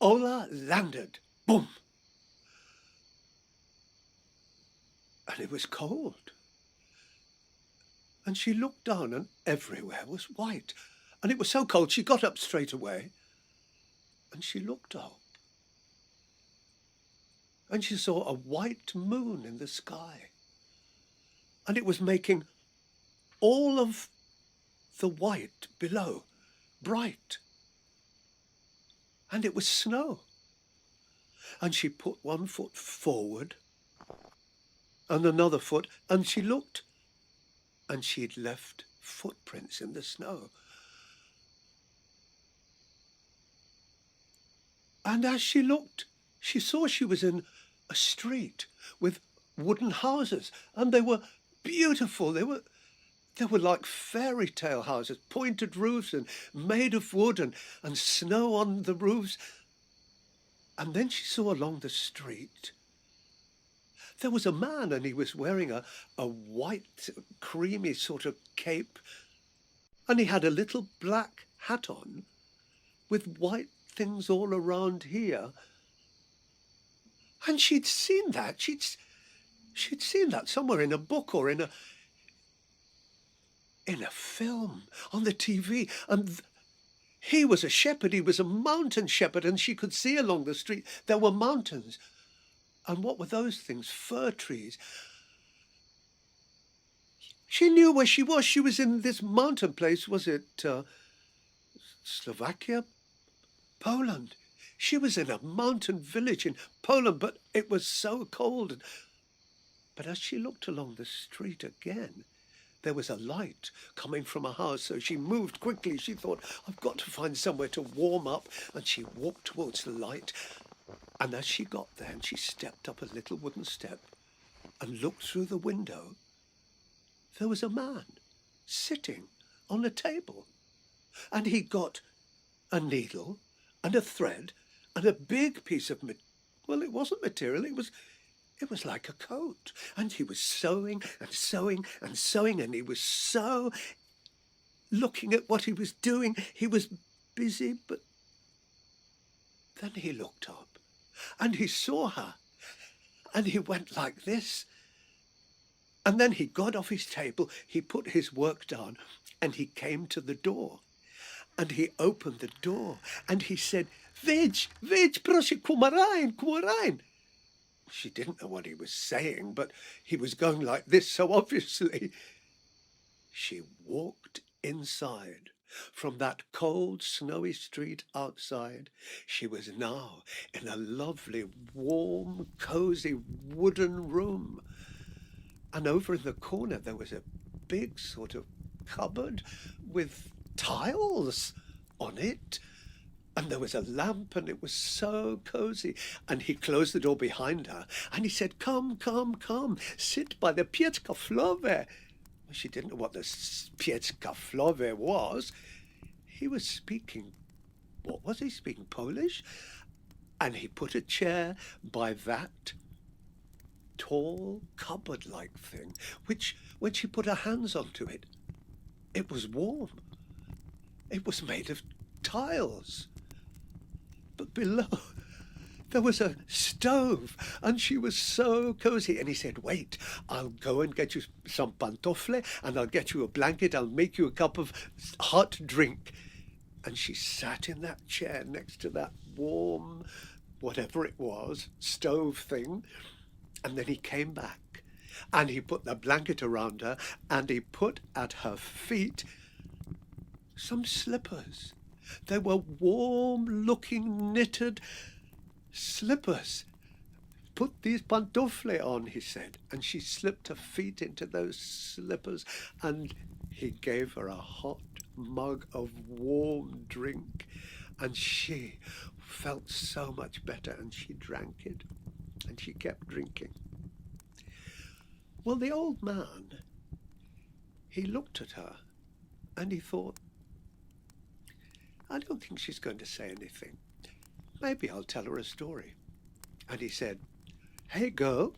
Ola landed. Boom! And it was cold. And she looked down and everywhere was white. And it was so cold she got up straight away. And she looked up. And she saw a white moon in the sky. And it was making all of the white below bright. And it was snow. And she put one foot forward and another foot, and she looked, and she'd left footprints in the snow. And as she looked, she saw she was in a street with wooden houses, and they were beautiful. They were like fairy tale houses, pointed roofs and made of wood and snow on the roofs. And then she saw along the street, there was a man, and he was wearing a white, creamy sort of cape, and he had a little black hat on with white things all around here. And she'd seen that. She'd seen that somewhere in a book or in a film on the TV. And he was a shepherd. He was a mountain shepherd, and she could see along the street there were mountains. And what were those things? Fir trees. She knew where she was. She was in this mountain place. Was it Slovakia? Poland. She was in a mountain village in Poland, but it was so cold. But as she looked along the street again, there was a light coming from a house, so she moved quickly. She thought, I've got to find somewhere to warm up, and she walked towards the light. And as she got there, and she stepped up a little wooden step and looked through the window, there was a man sitting on a table. And he got a needle and a thread and a big piece of, well, it wasn't material, it was like a coat. And he was sewing and sewing and sewing, and he was so looking at what he was doing. He was busy, but then he looked up. And he saw her, and he went like this. And then he got off his table, he put his work down, and he came to the door. And he opened the door, and he said, Wejdź, proszę, come rein. She didn't know what he was saying, but he was going like this, so obviously she walked inside. From that cold, snowy street outside, she was now in a lovely, warm, cozy wooden room. And over in the corner, there was a big sort of cupboard with tiles on it. And there was a lamp, and it was so cozy. And he closed the door behind her, and he said, come, sit by the piec kaflowe. She didn't know what the piec kaflowe was. He was speaking, what was he speaking, Polish? And he put a chair by that tall cupboard-like thing, which, when she put her hands onto it, it was warm. It was made of tiles. But below, there was a stove, and she was so cozy. And he said, wait, I'll go and get you some pantofle, and I'll get you a blanket. I'll make you a cup of hot drink. And she sat in that chair next to that warm, whatever it was, stove thing. And then he came back, and he put the blanket around her, and he put at her feet some slippers. They were warm-looking knitted slippers. Put these pantofle on, he said, and she slipped her feet into those slippers, and he gave her a hot mug of warm drink, and she felt so much better, and she drank it, and she kept drinking. Well, the old man, he looked at her, and he thought, I don't think she's going to say anything. Maybe I'll tell her a story. And he said, hey girl,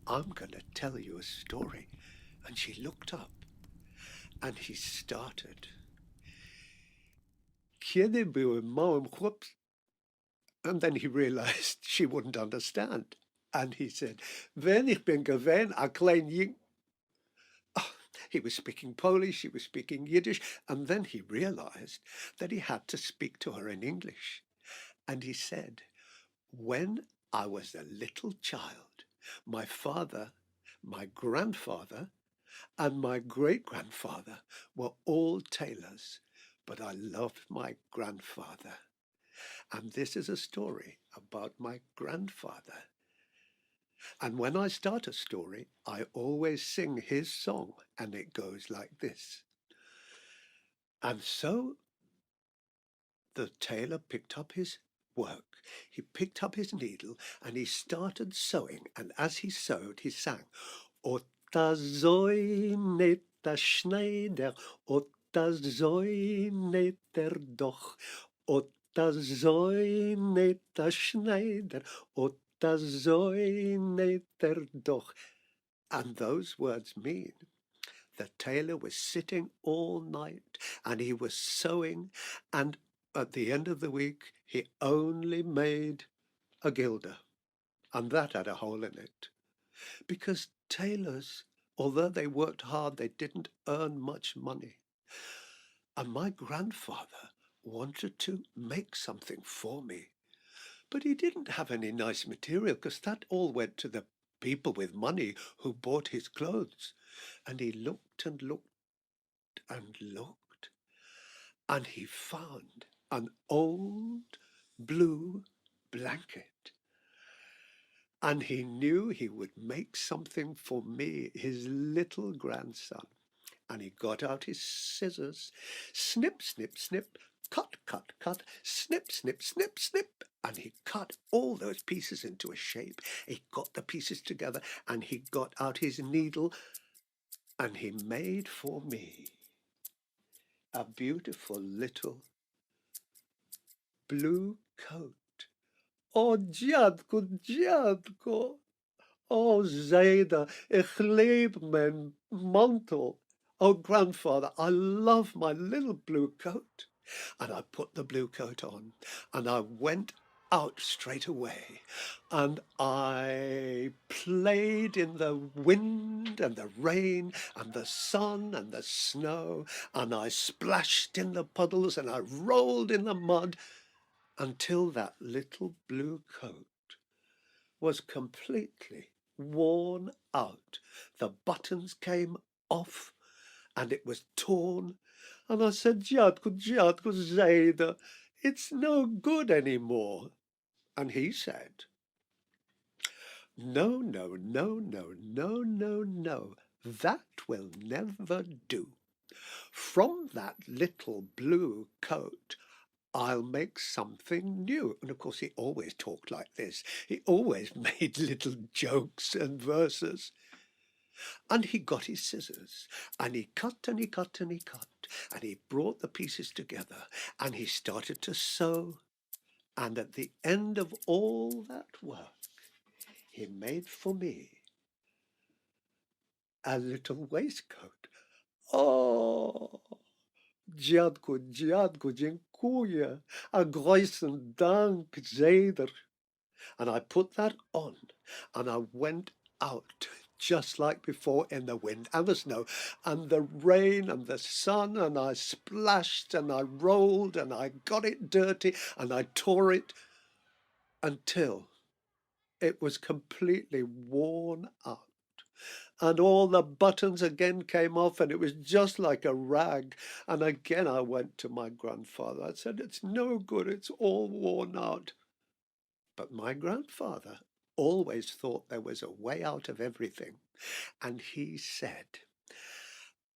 I'm going to tell you a story. And she looked up, and he started. Kiedy byłem małym chłopcem, And then he realized she wouldn't understand. And he said, Wenn ich bin gewesen, a klein Jing. Oh, he was speaking Polish, he was speaking Yiddish, and then he realized that he had to speak to her in English. And he said, when I was a little child, my father, my grandfather, and my great-grandfather were all tailors, but I loved my grandfather. And this is a story about my grandfather. And when I start a story, I always sing his song, and it goes like this. And so the tailor picked up his work. He picked up his needle and he started sewing. And as he sewed, he sang, Otta zoinet der Schneider, Otta zoinet der doch, Otta zoinet der Schneider, Otta zoinet der doch. And those words mean the tailor was sitting all night and he was sewing, and at the end of the week he only made a guilder, and that had a hole in it. Because tailors, although they worked hard, they didn't earn much money. And my grandfather wanted to make something for me, but he didn't have any nice material because that all went to the people with money who bought his clothes. And he looked and looked and looked, and he found an old blue blanket. And he knew he would make something for me, his little grandson. And he got out his scissors, snip, snip, snip, cut, cut, cut, snip, snip, snip, snip. And he cut all those pieces into a shape. He got the pieces together and he got out his needle and he made for me a beautiful little blue coat. Oh, dziadku, dziadku. Oh, Zayda, ich liebe mein mantel. Oh, grandfather, I love my little blue coat. And I put the blue coat on and I went out straight away and I played in the wind and the rain and the sun and the snow, and I splashed in the puddles and I rolled in the mud until that little blue coat was completely worn out. The buttons came off and it was torn. And I said, Dziadku, Dziadku, Zayda, it's no good anymore. And he said, no, no, no, no, no, no, no, that will never do. From that little blue coat, I'll make something new. And of course, he always talked like this. He always made little jokes and verses. And he got his scissors and he cut and he cut and he cut and he brought the pieces together and he started to sew. And at the end of all that work, he made for me a little waistcoat. Oh, dziadku, dziadku, dziękuję. A großen Dank, Zeder. And I put that on and I went out just like before in the wind and the snow and the rain and the sun, and I splashed and I rolled and I got it dirty and I tore it until it was completely worn out. And all the buttons again came off and it was just like a rag. And again I went to my grandfather. I said, it's no good, it's all worn out. But my grandfather always thought there was a way out of everything. And he said,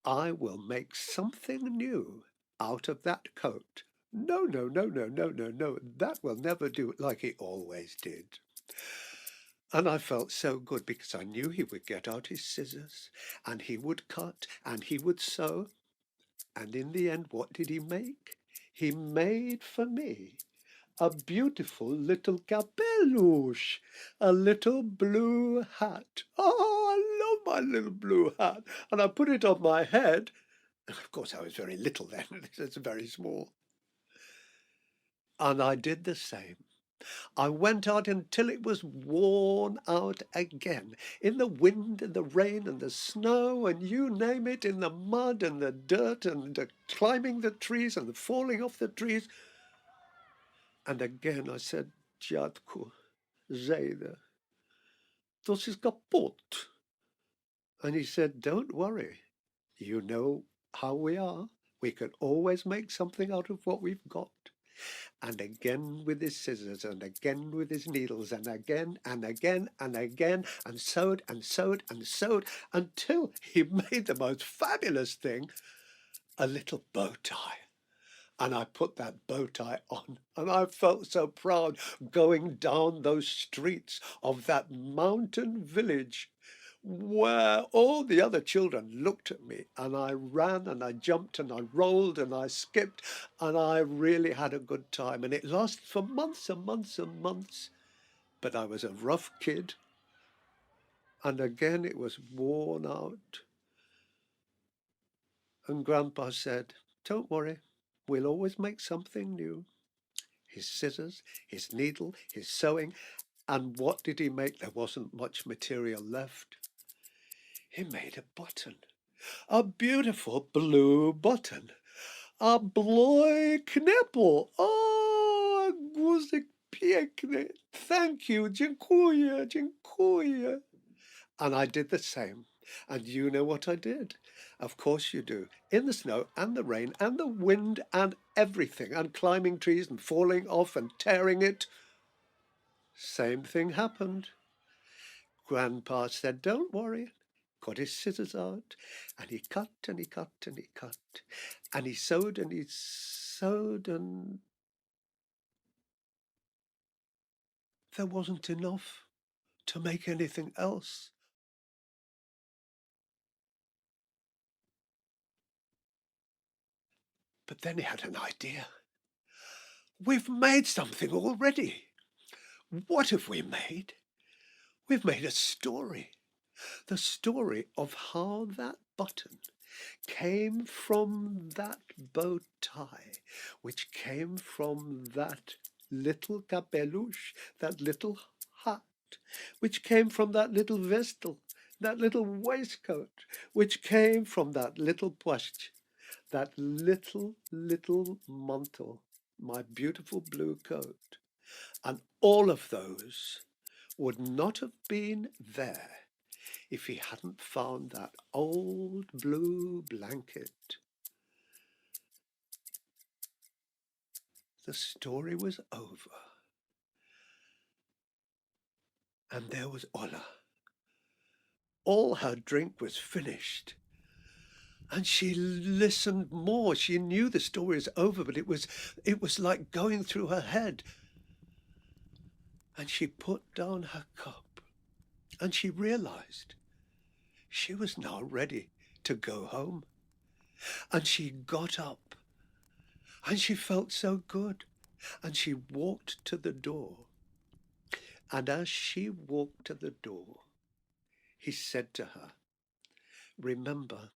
I will make something new out of that coat. No, no, no, no, no, no, no, that will never do, like he always did. And I felt so good because I knew he would get out his scissors and he would cut and he would sew. And in the end, what did he make? He made for me a beautiful little capeluche, a little blue hat. Oh, I love my little blue hat. And I put it on my head. And of course, I was very little then. It's very small. And I did the same. I went out until it was worn out again, in the wind and the rain and the snow and you name it, in the mud and the dirt and the climbing the trees and the falling off the trees. And again I said, Dziadku, zejdę. To jest kaput. And he said, don't worry. You know how we are. We can always make something out of what we've got. And again with his scissors, and again with his needles, and again and again and again, and sewed and sewed and sewed until he made the most fabulous thing, a little bow tie. And I put that bow tie on, and I felt so proud going down those streets of that mountain village where all the other children looked at me, and I ran and I jumped and I rolled and I skipped, and I really had a good time. And it lasted for months and months and months. But I was a rough kid, and again it was worn out. And Grandpa said, don't worry, we'll always make something new. His scissors, his needle, his sewing. And what did he make? There wasn't much material left. He made a button, a beautiful blue button, a blue knipple. Oh, guzik piękny. Thank you, dziękuję, dziękuję. And I did the same. And you know what I did? Of course you do. In the snow and the rain and the wind and everything, and climbing trees and falling off and tearing it. Same thing happened. Grandpa said, don't worry. Got his scissors out, and he cut and he cut and he cut, and he sewed and he sewed, and there wasn't enough to make anything else. But then he had an idea. We've made something already. What have we made? We've made a story. The story of how that button came from that bow tie, which came from that little capeluche, that little hat, which came from that little vestal, that little waistcoat, which came from that little płaszcz, that little mantle, my beautiful blue coat. And all of those would not have been there if he hadn't found that old blue blanket. The story was over. And there was Ola. All her drink was finished. And she listened more. She knew the story was over, but it was like going through her head. And she put down her cup, and she realized she was now ready to go home. And she got up, and she felt so good, and she walked to the door. And as she walked to the door, he said to her, remember,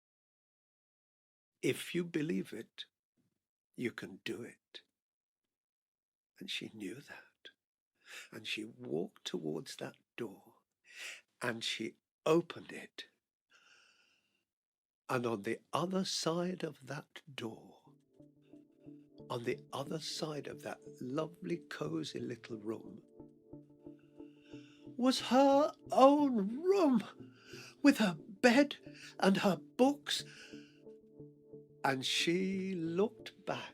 if you believe it, you can do it. And she knew that. And she walked towards that door, and she opened it. And on the other side of that door, on the other side of that lovely, cozy little room, was her own room, with her bed and her books. And she looked back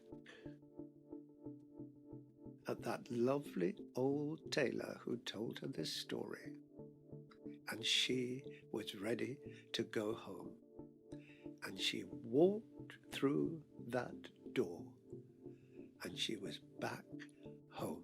at that lovely old tailor who told her this story, and she was ready to go home. And she walked through that door, and she was back home.